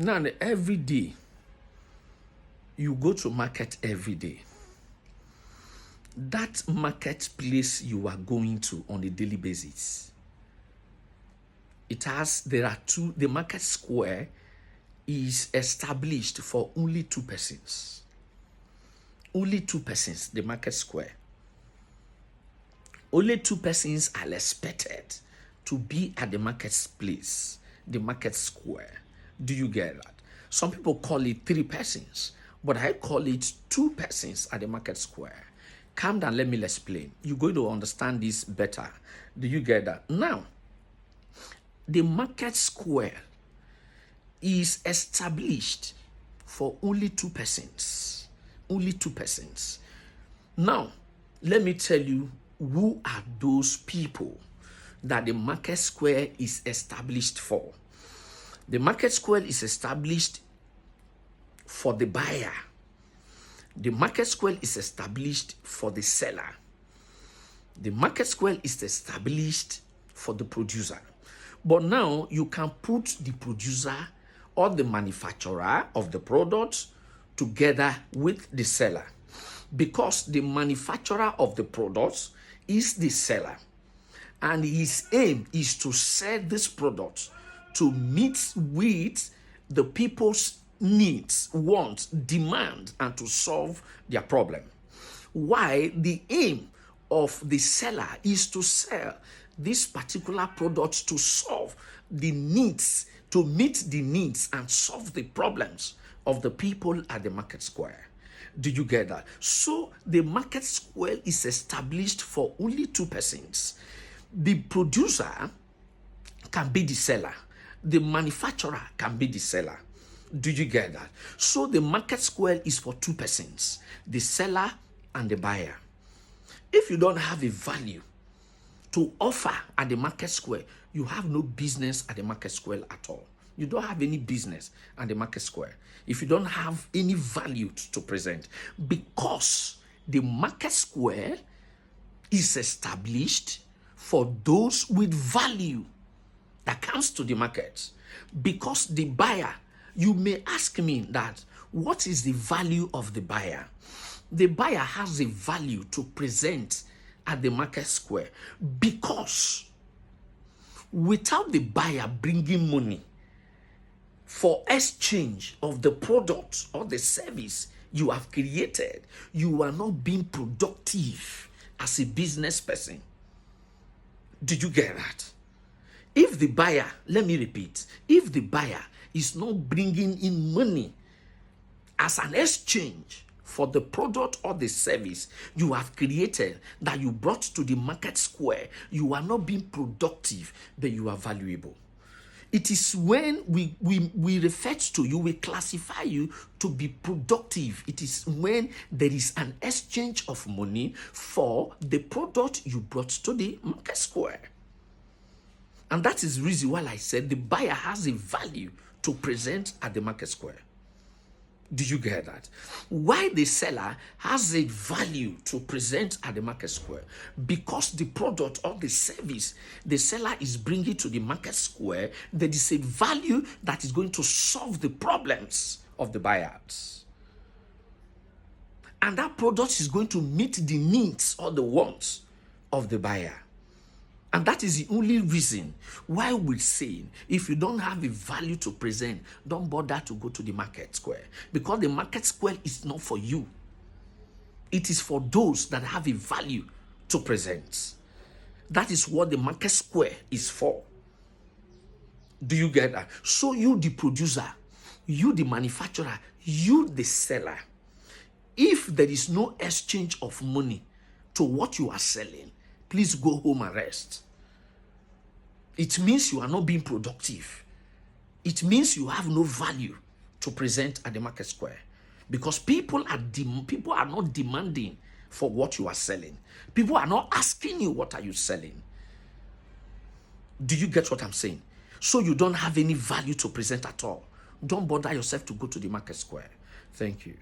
Now, every day, you go to market every day. That marketplace you are going to on a daily basis, the market square is established for only 2 persons. Only 2 persons, the market square. Only 2 persons are expected to be at the marketplace, the market square. Do you get that? Some people call it 3 persons, but I call it 2 persons at the market square. Calm down, let me explain. You're going to understand this better. Do you get that? Now, the market square is established for only 2 persons. Only 2 persons. Now, let me tell you who are those people that the market square is established for. The market square is established for the buyer. The market square is established for the seller. The market square is established for the producer. But now you can put the producer or the manufacturer of the product together with the seller, because the manufacturer of the product is the seller, and his aim is to sell this product to meet with the people's needs, wants, demand, and to solve their problem. Why the aim of the seller is to sell this particular product to solve the needs, to meet the needs and solve the problems of the people at the market square. Do you get that? So the market square is established for only 2 persons. The producer can be the seller. The manufacturer can be the seller. Do you get that? So the market square is for 2 persons, the seller and the buyer. If you don't have a value to offer at the market square, you have no business at the market square at all. You don't have any business at the market square if you don't have any value to present, because the market square is established for those with value that comes to the market. Because the buyer, you may ask me that, what is the value of the buyer? The buyer has a value to present at the market square, because without the buyer bringing money for exchange of the product or the service you have created, you are not being productive as a business person. Did you get that? If the buyer, let me repeat, if the buyer is not bringing in money as an exchange for the product or the service you have created, that you brought to the market square, you are not being productive, but you are valuable. It is when we refer to you, we classify you to be productive. It is when there is an exchange of money for the product you brought to the market square. And that is the reason why I said the buyer has a value to present at the market square. Do you get that? Why the seller has a value to present at the market square? Because the product or the service the seller is bringing to the market square, there is a value that is going to solve the problems of the buyers. And that product is going to meet the needs or the wants of the buyer. And that is the only reason why we're saying, if you don't have a value to present, don't bother to go to the market square. Because the market square is not for you. It is for those that have a value to present. That is what the market square is for. Do you get that? So you, the producer, you, the manufacturer, you, the seller, if there is no exchange of money to what you are selling, please go home and rest. It means you are not being productive. It means you have no value to present at the market square, because people are not demanding for what you are selling. People are not asking you, what are you selling? Do you get what I'm saying? So you don't have any value to present at all. Don't bother yourself to go to the market square. Thank you.